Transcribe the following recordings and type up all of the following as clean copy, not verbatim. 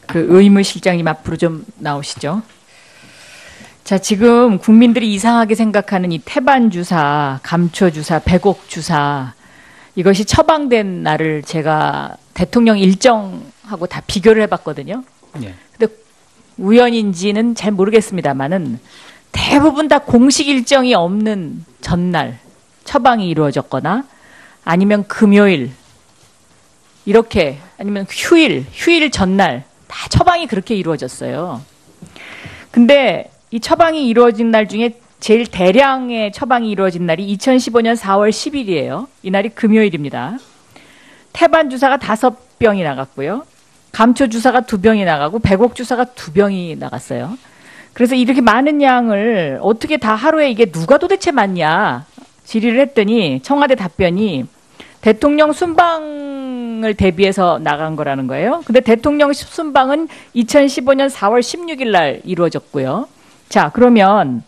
그 의무실장님 앞으로 좀 나오시죠. 자, 지금 국민들이 이상하게 생각하는 이 태반 주사, 감초 주사, 백옥 주사 이것이 처방된 날을 제가 대통령 일정하고 다 비교를 해봤거든요. 예. 근데 우연인지는 잘 모르겠습니다만은 대부분 다 공식 일정이 없는 전날 처방이 이루어졌거나 아니면 금요일 이렇게 아니면 휴일 전날 다 처방이 그렇게 이루어졌어요. 근데 이 처방이 이루어진 날 중에 제일 대량의 처방이 이루어진 날이 2015년 4월 10일이에요. 이날이 금요일입니다. 태반 주사가 5병이 나갔고요. 감초 주사가 2병이 나가고 백옥 주사가 2병이 나갔어요. 그래서 이렇게 많은 양을 어떻게 다 하루에 이게 누가 도대체 맞냐 질의를 했더니 청와대 답변이 대통령 순방을 대비해서 나간 거라는 거예요. 근데 대통령 순방은 2015년 4월 16일 날 이루어졌고요. 자, 그러면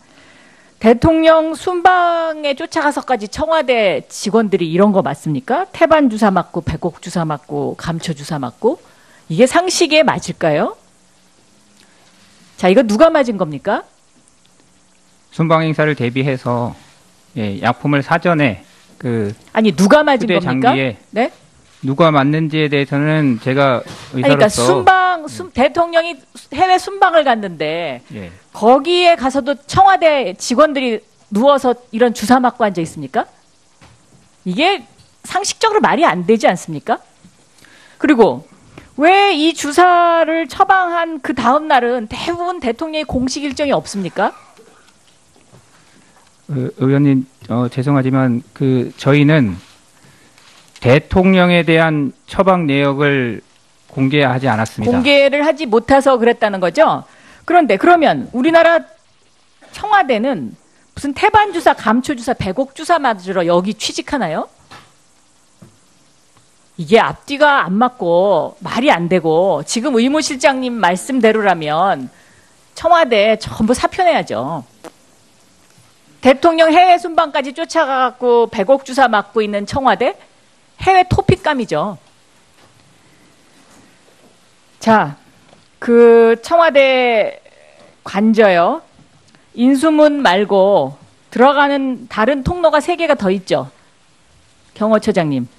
대통령 순방에 쫓아가서까지 청와대 직원들이 이런 거 맞습니까? 태반 주사 맞고 백옥 주사 맞고 감초 주사 맞고 이게 상식에 맞을까요? 자, 이거 누가 맞은 겁니까? 순방 행사를 대비해서 예, 약품을 사전에 아니 누가 맞은 겁니까? 네? 누가 맞는지에 대해서는 제가 의사로서 그러니까 대통령이 해외 순방을 갔는데 예. 거기에 가서도 청와대 직원들이 누워서 이런 주사 맞고 앉아 있습니까? 이게 상식적으로 말이 안 되지 않습니까? 그리고 왜 이 주사를 처방한 그 다음 날은 대부분 대통령의 공식 일정이 없습니까? 의원님 죄송하지만 저희는 대통령에 대한 처방 내역을 공개하지 않았습니다. 공개를 하지 못해서 그랬다는 거죠. 그런데 그러면 우리나라 청와대는 무슨 태반 주사, 감초 주사, 백옥 주사 맞으러 여기 취직하나요? 이게 앞뒤가 안 맞고 말이 안 되고 지금 의무실장님 말씀대로라면 청와대 전부 사표내야죠. 대통령 해외 순방까지 쫓아가고 백옥 주사 맞고 있는 청와대 해외 토픽감이죠. 자, 그 청와대 관저요. 인수문 말고 들어가는 다른 통로가 3개가 더 있죠. 경호처장님.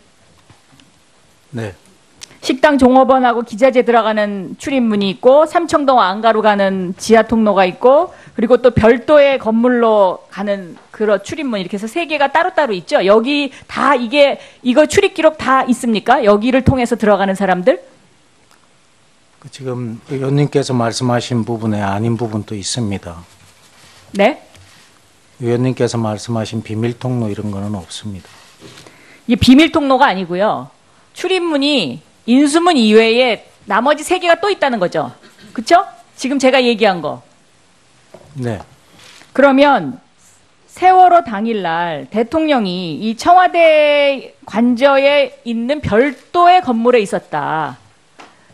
네. 식당 종업원하고 기자재 들어가는 출입문이 있고 삼청동 안가로 가는 지하 통로가 있고 그리고 또 별도의 건물로 가는 그런 출입문 이렇게 해서 3개가 따로따로 있죠. 여기 다 이거 출입 기록 다 있습니까? 여기를 통해서 들어가는 사람들? 지금 의원님께서 말씀하신 부분에 아닌 부분도 있습니다. 네? 의원님께서 말씀하신 비밀 통로 이런 거는 없습니다. 이게 비밀 통로가 아니고요. 출입문이 인수문 이외에 나머지 3개가 또 있다는 거죠. 그렇죠? 지금 제가 얘기한 거. 네. 그러면 세월호 당일날 대통령이 이 청와대 관저에 있는 별도의 건물에 있었다.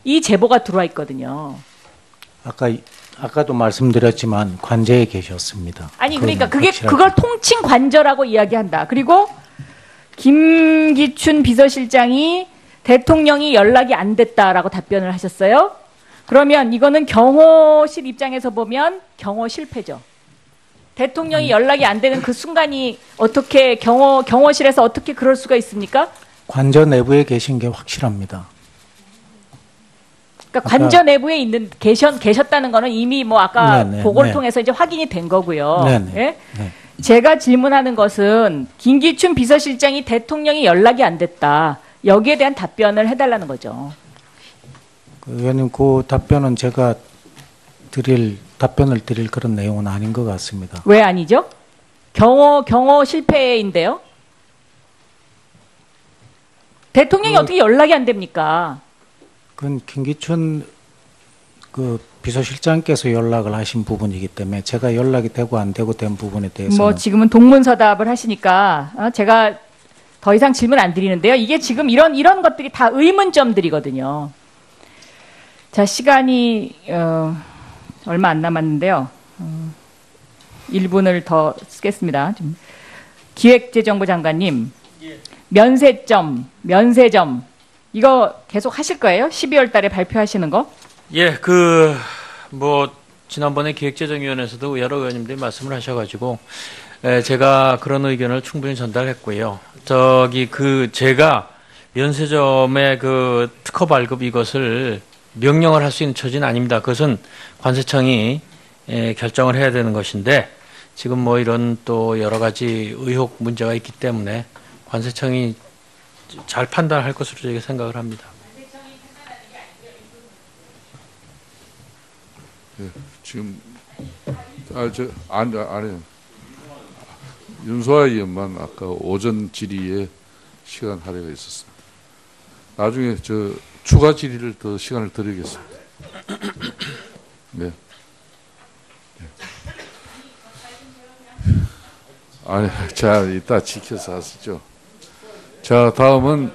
이 제보가 들어와 있거든요. 아까도 말씀드렸지만 관저에 계셨습니다. 아니 그러니까 그걸 통칭 관저라고 이야기한다. 그리고 김기춘 비서실장이 대통령이 연락이 안 됐다라고 답변을 하셨어요. 그러면 이거는 경호실 입장에서 보면 경호 실패죠. 대통령이 연락이 안 되는 그 순간이 어떻게 경호실에서 어떻게 그럴 수가 있습니까? 관저 내부에 계신 게 확실합니다. 그러니까 관저 내부에 계셨다는 거는 이미 뭐 아까 보고를 통해서 이제 확인이 된 거고요. 예? 네. 제가 질문하는 것은 김기춘 비서실장이 대통령이 연락이 안 됐다. 여기에 대한 답변을 해달라는 거죠. 의원님, 그 답변은 제가 답변을 드릴 그런 내용은 아닌 것 같습니다. 왜 아니죠? 경호 실패인데요. 대통령이 어떻게 연락이 안 됩니까? 그건 김기춘 비서실장께서 연락을 하신 부분이기 때문에 제가 연락이 되고 안 되고 된 부분에 대해서는 뭐 지금은 동문서답을 하시니까 제가 더 이상 질문 안 드리는데요. 이게 지금 이런 것들이 다 의문점들이거든요. 자, 시간이 얼마 안 남았는데요. 1분을 더 쓰겠습니다. 기획재정부 장관님, 면세점 이거 계속 하실 거예요? 12월 달에 발표하시는 거? 예, 지난번에 기획재정위원회에서도 여러 의원님들이 말씀을 하셔가지고, 제가 그런 의견을 충분히 전달했고요. 제가 면세점의 그 특허 발급 이것을 명령을 할 수 있는 처지는 아닙니다. 그것은 관세청이 결정을 해야 되는 것인데, 지금 이런 또 여러 가지 의혹 문제가 있기 때문에 관세청이 잘 판단할 것으로 저희가 생각을 합니다. 예, 지금 아니 윤소아 의원만 아까 오전 질의에 시간 할애가 있었습니다. 나중에 추가 질의를 더 시간을 드리겠습니다. 네. 아니, 자, 이따 지켜서 하시죠. 자, 다음은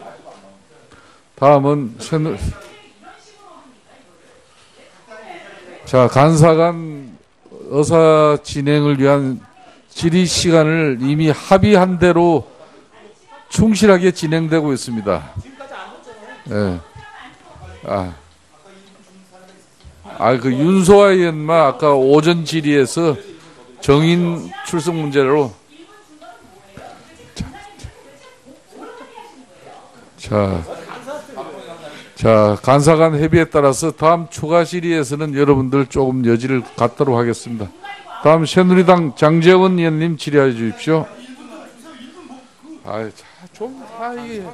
자, 간사간 의사 진행을 위한 질의 시간을 이미 합의한 대로 충실하게 진행되고 있습니다. 예. 그 윤소아 의원만 아까 오전 질의에서 정인 출석 문제로 자, 간사간 협의에 따라서 다음 추가 질의에서는 여러분들 조금 여지를 갖도록 하겠습니다. 다음 새누리당 장재원 의원님 질의해 주십시오. 이게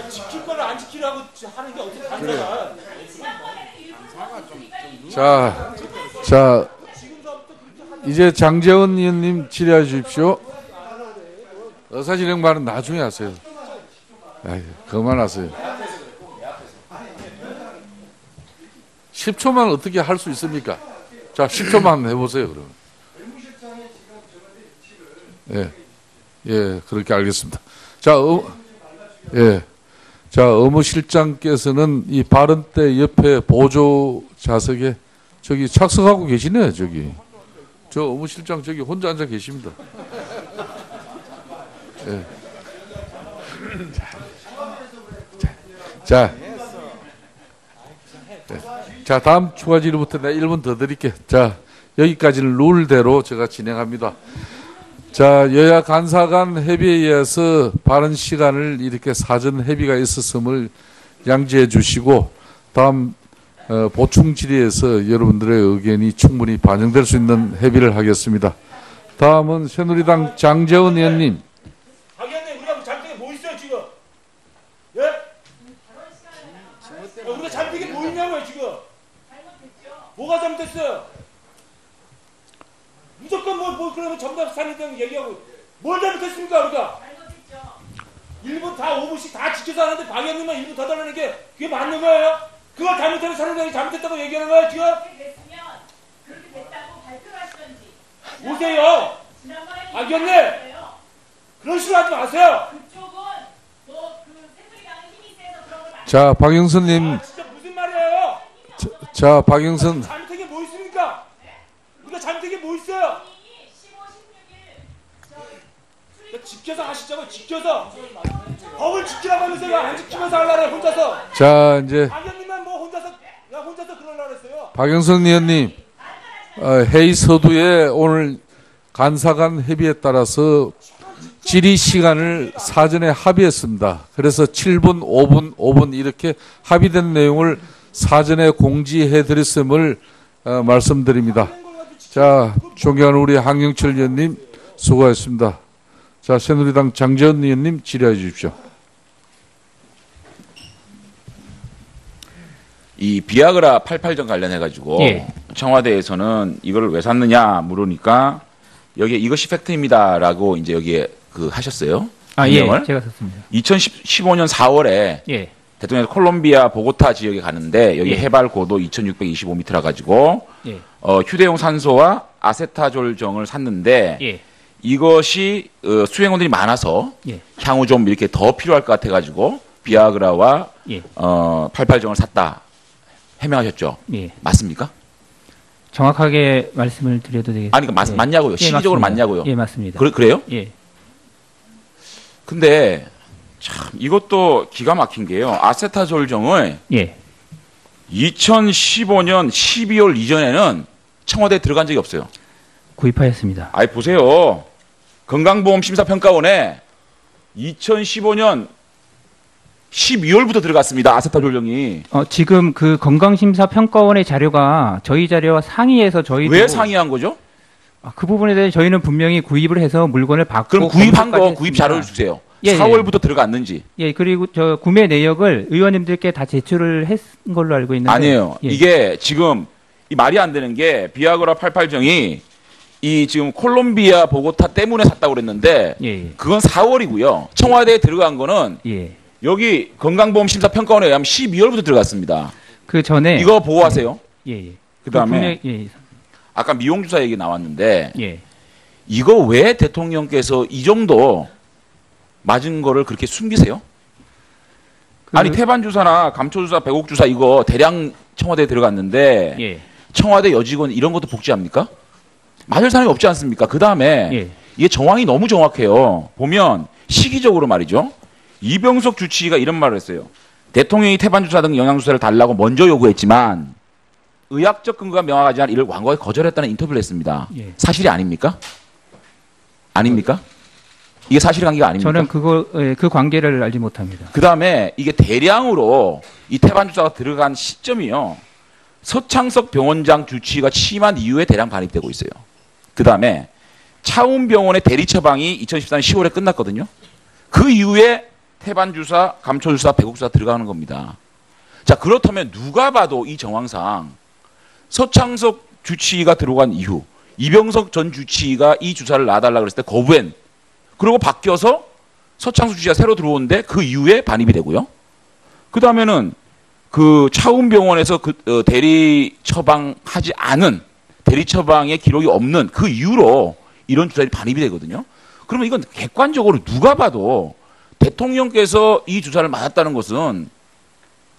지킬 거를 안 지키라고 하는 게 어떻게 간사가? 자, 이제 장재원 의원님 질의해 주십시오. 의사진행 발언 나중에 하세요. 그만하세요. 10초만 어떻게 할 수 있습니까? 자, 10초만 해보세요, 그러면. 예, 그렇게 알겠습니다. 자, 의무실장께서는 이 발언 때 옆에 보조 좌석에 저기 착석하고 계시네요, 저기. 저 의무실장 저기 혼자 앉아 계십니다. 예. 자, 다음 추가 질의부터 내가 1분 더 드릴게요. 자, 여기까지는 룰대로 제가 진행합니다. 자, 여야 간사 간 협의에 의해서 발언 시간을 이렇게 사전 협의가 있었음을 양지해 주시고, 다음 보충 질의에서 여러분들의 의견이 충분히 반영될 수 있는 협의를 하겠습니다. 다음은 새누리당 장재원 의원님. 우리가 잘못된 게 뭐 있어요 지금? 예? 우리가 잘못된 게 뭐 있냐고요 지금? 뭐가 잘못됐어요? 무조건 그러면 정답 사는다고 얘기하고 뭘 잘못했습니까 우리가? 1분 다 5분씩 다 지켜서 하는데 방 의원님만 1분 더 달라는 게 그게 맞는 거예요? 그거 잘못하면 사는다고 잘못했다고 얘기하는 거예요 지금? 그렇게 됐다고 발표를 하시던지 오세요. 의원님 그런 식으로 하지 마세요. 자, 박영선님. 진짜 무슨 말이에요? 자, 박영선. 잘못된 게 뭐 있습니까? 우리가 잘못된 게 뭐 있어요? 15, 16일 지켜서 하시자고. 지켜서 법을 지키라고 하면서 왜 안 지키면서 하려고 혼자서. 자, 이제 박영님만 혼자서 그러려고 했어요. 박영선 의원님, 회의 서두에 오늘 간사간 협의에 따라서 질의 시간을 사전에 합의했습니다. 그래서 7분, 5분, 5분 이렇게 합의된 내용을 사전에 공지해 드렸음을 말씀드립니다. 자, 존경하는 우리 한경철 의원님 수고하셨습니다. 자, 새누리당 장재원 의원님 질의해 주십시오. 이 비아그라 88전 관련해가지고 청와대에서는 이걸 왜 샀느냐 물으니까 여기에 이것이 팩트입니다라고 이제 여기에 하셨어요. 제가 샀습니다. 2015년 4월에 대통령이 콜롬비아 보고타 지역에 가는데 여기 해발 고도 2,625m라 가지고 휴대용 산소와 아세타졸정을 샀는데 이것이 수행원들이 많아서 향후 좀 이렇게 더 필요할 것 같아 가지고 비아그라와 88정을 샀다 해명하셨죠. 맞습니까? 정확하게 말씀을 드려도 되겠습니까? 아니, 맞냐고요. 시기적으로 맞냐고요. 맞습니다. 그래요? 예. 근데 참 이것도 기가 막힌 게요. 아세타졸정을 예. 2015년 12월 이전에는 청와대에 들어간 적이 없어요. 구입하였습니다. 아이 보세요. 건강보험심사평가원에 2015년 12월부터 들어갔습니다. 아세타졸정이. 지금 그 건강심사평가원의 자료가 저희 자료와 상이해서 저희도 왜 상의한 거죠? 그 부분에 대해 저희는 분명히 구입을 해서 물건을 받고 그럼 구입한 거 검토까지 구입 했습니다. 자료를 주세요. 예, 4월부터 들어갔는지. 예, 그리고 저 구매 내역을 의원님들께 다 제출을 했은 걸로 알고 있는데 아니에요. 예. 이게 지금 이 말이 안 되는 게 비아그라 88정이 이 지금 콜롬비아 보고타 때문에 샀다고 그랬는데 예, 그건 4월이고요. 청와대에 들어간 거는 예. 여기 건강보험심사평가원에 의하면 12월부터 들어갔습니다. 그 전에 이거 보고하세요. 예, 예. 그다음에 예, 아까 미용주사 얘기 나왔는데 예. 이거 왜 대통령께서 이 정도 맞은 거를 그렇게 숨기세요? 아니 태반주사나 감초주사, 배곡주사 이거 대량 청와대에 들어갔는데 예. 청와대 여직원 이런 것도 복지합니까? 맞을 사람이 없지 않습니까? 그 다음에 예. 이게 정황이 너무 정확해요. 보면 시기적으로 말이죠. 이병석 주치의가 이런 말을 했어요. 대통령이 태반주사 등 영양주사를 달라고 먼저 요구했지만 의학적 근거가 명확하지 않은 이를 완곡하게 거절했다는 인터뷰를 했습니다. 예. 사실이 아닙니까? 아닙니까? 이게 사실관계가 아닙니까? 저는 그 관계를 알지 못합니다. 그 다음에 이게 대량으로 이 태반주사가 들어간 시점이요. 서창석 병원장 주치의가 취임한 이후에 대량 반입되고 있어요. 그 다음에 차움병원의 대리 처방이 2014년 10월에 끝났거든요. 그 이후에 태반주사, 감초주사, 배곡주사 들어가는 겁니다. 자, 그렇다면 누가 봐도 이 정황상 서창석 주치의가 들어간 이후 이병석 전 주치의가 이 주사를 놔달라고 그랬을 때 거부한 그리고 바뀌어서 서창석 주치의가 새로 들어오는데 그 이후에 반입이 되고요. 그 다음에는 그 차움병원에서 대리 처방하지 않은 대리 처방의 기록이 없는 그 이후로 이런 주사들이 반입이 되거든요. 그러면 이건 객관적으로 누가 봐도 대통령께서 이 주사를 맞았다는 것은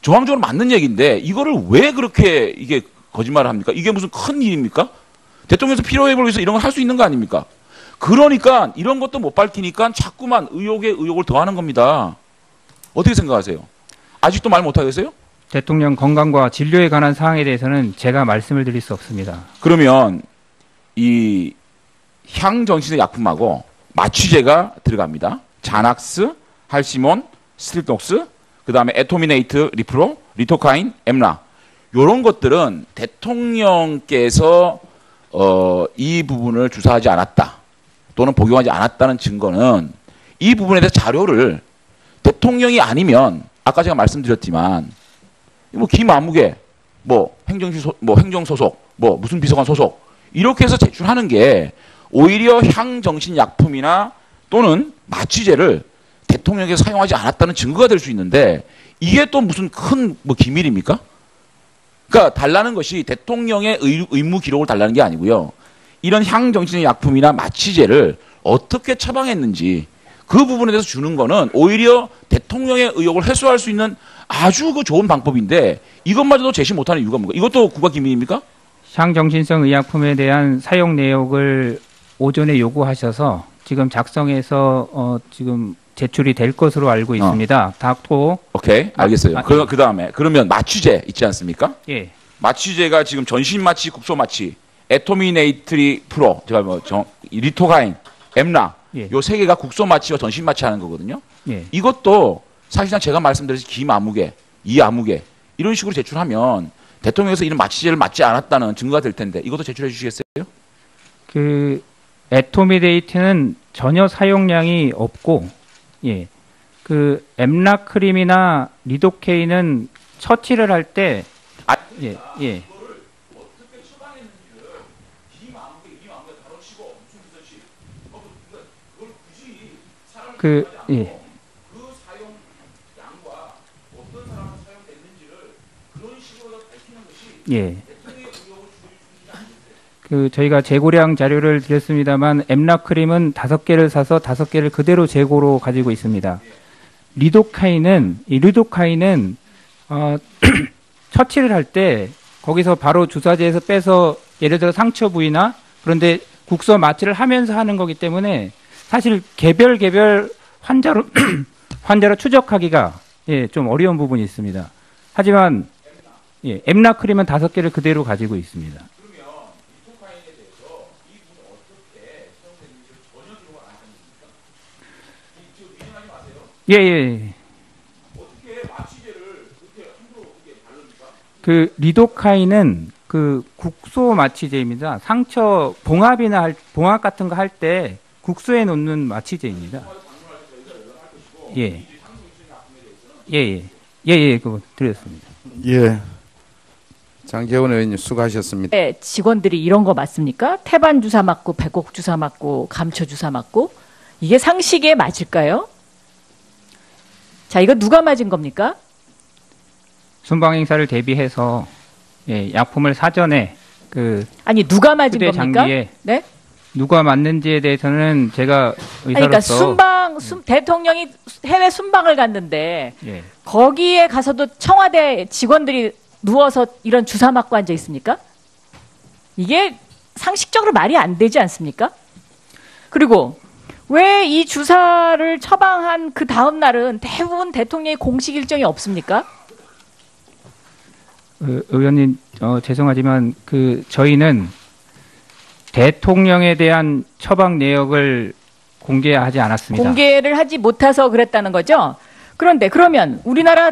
정황적으로 맞는 얘기인데 이거를 왜 그렇게 이게 거짓말을 합니까? 이게 무슨 큰 일입니까? 대통령께서 필요해보기 위해서 이런 걸 할 수 있는 거 아닙니까? 그러니까 이런 것도 못 밝히니까 자꾸만 의혹에 의혹을 더하는 겁니다. 어떻게 생각하세요? 아직도 말 못하겠어요? 대통령 건강과 진료에 관한 사항에 대해서는 제가 말씀을 드릴 수 없습니다. 그러면 이 향정신의 약품하고 마취제가 들어갑니다. 자낙스, 할시몬, 스트립톡스, 그 다음에 에토미네이트, 리프로, 리토카인, 엠라 이런 것들은 대통령께서 이 부분을 주사하지 않았다 또는 복용하지 않았다는 증거는 이 부분에 대해서 자료를 대통령이 아니면 아까 제가 말씀드렸지만 뭐 김아무개 뭐 행정소속 뭐 무슨 비서관 소속 이렇게 해서 제출하는 게 오히려 향정신약품이나 또는 마취제를 대통령에게 사용하지 않았다는 증거가 될 수 있는데 이게 또 무슨 큰 뭐 기밀입니까? 그러니까 달라는 것이 대통령의 의무 기록을 달라는 게 아니고요. 이런 향정신의 약품이나 마취제를 어떻게 처방했는지 그 부분에 대해서 주는 거는 오히려 대통령의 의혹을 해소할 수 있는 아주 그 좋은 방법인데 이것마저도 제시 못하는 이유가 뭔가? 이것도 국가 기밀입니까? 향정신성 의약품에 대한 사용 내역을 오전에 요구하셔서 지금 작성해서 지금 제출이 될 것으로 알고 있습니다. 닫고 오케이, 알겠어요. 그 다음에 그러면 마취제 있지 않습니까? 예. 마취제가 지금 전신마취, 국소마취, 에토미네이트리 프로, 제가 리토가인, 엠라 예. 요 세 개가 국소마취와 전신마취 하는 거거든요. 예. 이것도 사실상 제가 말씀드렸듯이 김아무개, 이아무개 이런 식으로 제출하면 대통령에서 이런 마취제를 맞지 않았다는 증거가 될 텐데 이것도 제출해 주시겠어요? 그 에토미데이트는 전혀 사용량이 없고, 예, 그 엠라크림이나 리도케인은 처치를 할 때, 예, 예. 그, 예. 예. 그 저희가 재고량 자료를 드렸습니다만 엠라크림은 5개를 사서 5개를 그대로 재고로 가지고 있습니다. 리도카인은 처치를 할 때 거기서 바로 주사제에서 빼서 예를 들어 상처 부위나 그런데 국소 마취를 하면서 하는 거기 때문에 사실 개별 환자로 환자로 추적하기가 좀 어려운 부분이 있습니다. 하지만 엠라크림은 5개를 그대로 가지고 있습니다. 예. 그 리도카인은 그 국소 마취제입니다. 상처 봉합 같은 거 할 때 국소에 놓는 마취제입니다. 예, 그거 드렸습니다. 예. 장재원 의원님 수고하셨습니다. 네, 직원들이 이런 거 맞습니까? 태반 주사 맞고 배곡 주사 맞고 감초 주사 맞고 이게 상식에 맞을까요? 자, 이거 누가 맞은 겁니까? 순방 행사를 대비해서 약품을 사전에 아니 누가 맞은 겁니까? 장비에 네? 누가 맞는지에 대해서는 제가 그러니까 의사로서 대통령이 해외 순방을 갔는데 예. 거기에 가서도 청와대 직원들이 누워서 이런 주사 맞고 앉아 있습니까? 이게 상식적으로 말이 안 되지 않습니까? 그리고 왜 이 주사를 처방한 그 다음 날은 대부분 대통령의 공식 일정이 없습니까? 의원님 죄송하지만 저희는 대통령에 대한 처방 내역을 공개하지 않았습니다. 공개를 하지 못해서 그랬다는 거죠. 그런데 그러면 우리나라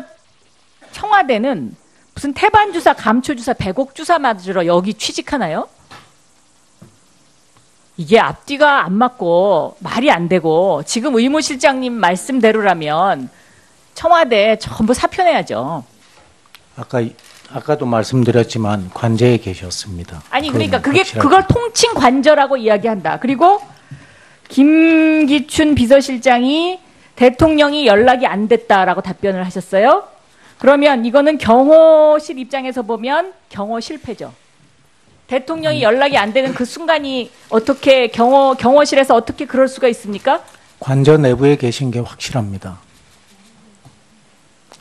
청와대는 무슨 태반 주사, 감초 주사, 배곡 주사 맞으러 여기 취직하나요? 이게 앞뒤가 안 맞고 말이 안 되고 지금 의무실장님 말씀대로라면 청와대 전부 사표내야죠. 아까도 말씀드렸지만 관저에 계셨습니다. 아니 그러니까 그걸 통칭 관저라고 이야기한다. 그리고 김기춘 비서실장이 대통령이 연락이 안 됐다라고 답변을 하셨어요. 그러면 이거는 경호실 입장에서 보면 경호 실패죠. 대통령이 연락이 안 되는 그 순간이 어떻게 경호실에서 어떻게 그럴 수가 있습니까? 관저 내부에 계신 게 확실합니다.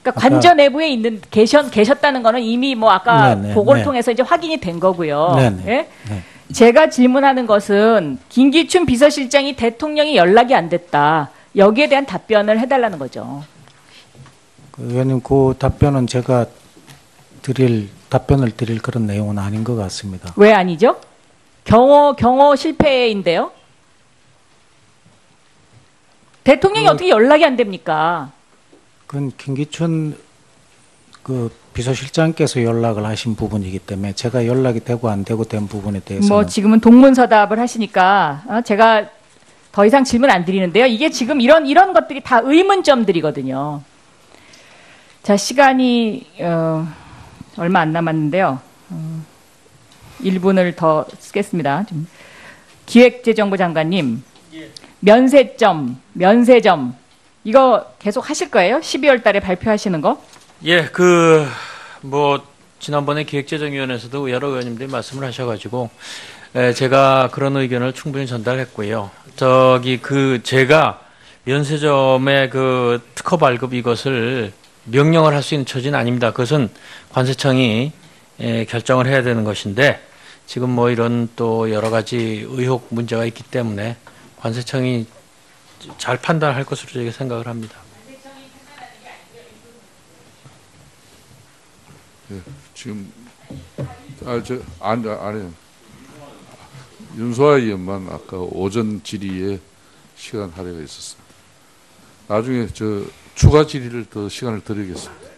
그러니까 관저 내부에 계셨다는 거는 이미 뭐 아까 보고를 통해서 이제 확인이 된 거고요. 예? 제가 질문하는 것은 김기춘 비서실장이 대통령이 연락이 안 됐다. 여기에 대한 답변을 해달라는 거죠. 의원님, 그 답변은 제가 답변을 드릴 그런 내용은 아닌 것 같습니다. 왜 아니죠? 경호 실패인데요. 대통령이 어떻게 연락이 안 됩니까? 그건 김기춘 비서실장께서 연락을 하신 부분이기 때문에 제가 연락이 되고 안 되고 된 부분에 대해서는 뭐 지금은 동문서답을 하시니까 제가 더 이상 질문 안 드리는데요. 이게 지금 이런 것들이 다 의문점들이거든요. 자, 시간이 얼마 안 남았는데요. 1분을 더 쓰겠습니다. 기획재정부 장관님, 면세점 이거 계속 하실 거예요? 12월 달에 발표하시는 거? 예, 지난번에 기획재정위원회에서도 여러 의원님들이 말씀을 하셔가지고, 제가 그런 의견을 충분히 전달했고요. 제가 면세점의 특허 발급 이것을 명령을 할 수 있는 처지는 아닙니다. 그것은 관세청이 결정을 해야 되는 것인데, 지금 이런 또 여러 가지 의혹 문제가 있기 때문에 관세청이 잘 판단할 것으로 저희가 생각을 합니다. 네, 지금 아니 윤소아 의원만 아까 오전 질의에 시간 할애가 있었습니다. 나중에 추가 질의를 더 시간을 드리겠습니다.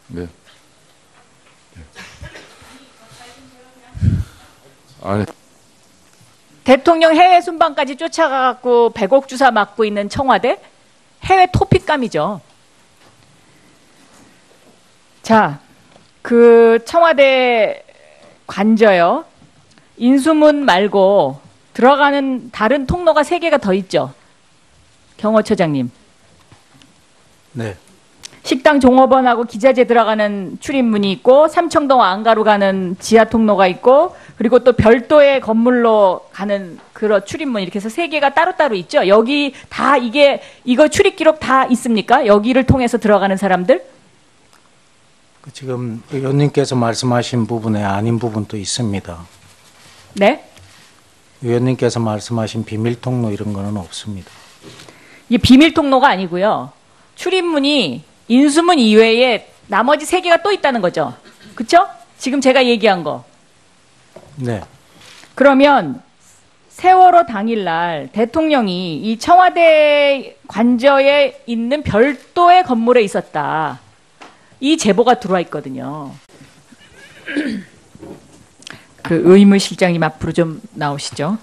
네. 아니. 대통령 해외 순방까지 쫓아가고 배곡 주사 맞고 있는 청와대 해외 토픽감이죠. 자, 청와대 관저요. 인수문 말고 들어가는 다른 통로가 3개가 더 있죠. 경호처장님. 네. 식당 종업원하고 기자재 들어가는 출입문이 있고 삼청동 안가로 가는 지하 통로가 있고 그리고 또 별도의 건물로 가는 그런 출입문 이렇게 해서 3개가 따로따로 있죠. 여기 다 이거 출입 기록 다 있습니까? 여기를 통해서 들어가는 사람들? 지금 의원님께서 말씀하신 부분에 아닌 부분도 있습니다. 네? 의원님께서 말씀하신 비밀 통로 이런 거는 없습니다. 이게 비밀 통로가 아니고요. 출입문이 인수문 이외에 나머지 3개가 또 있다는 거죠. 그쵸? 지금 제가 얘기한 거. 네. 그러면 세월호 당일날 대통령이 이 청와대 관저에 있는 별도의 건물에 있었다. 이 제보가 들어와 있거든요. 그 의무실장님 앞으로 좀 나오시죠.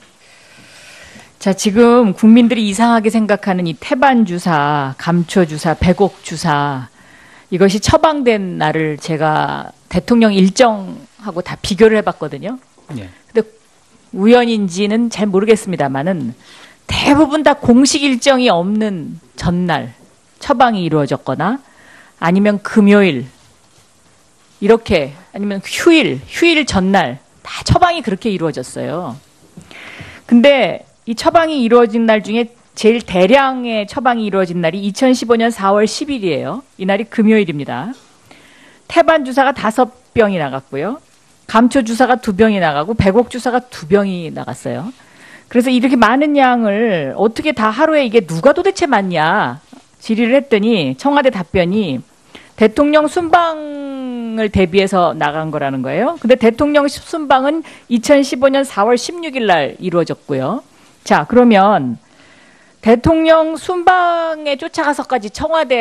자, 지금 국민들이 이상하게 생각하는 이 태반 주사, 감초 주사, 백옥 주사 이것이 처방된 날을 제가 대통령 일정하고 다 비교를 해봤거든요. 네. 근데 우연인지는 잘 모르겠습니다만은 대부분 다 공식 일정이 없는 전날 처방이 이루어졌거나 아니면 금요일 이렇게 아니면 휴일 전날 다 처방이 그렇게 이루어졌어요. 근데 이 처방이 이루어진 날 중에 제일 대량의 처방이 이루어진 날이 2015년 4월 10일이에요. 이날이 금요일입니다. 태반 주사가 5병이 나갔고요. 감초 주사가 2병이 나가고 백옥 주사가 2병이 나갔어요. 그래서 이렇게 많은 양을 어떻게 다 하루에 이게 누가 도대체 맞냐 질의를 했더니 청와대 답변이 대통령 순방을 대비해서 나간 거라는 거예요. 근데 대통령 순방은 2015년 4월 16일 날 이루어졌고요. 자, 그러면 대통령 순방에 쫓아가서까지 청와대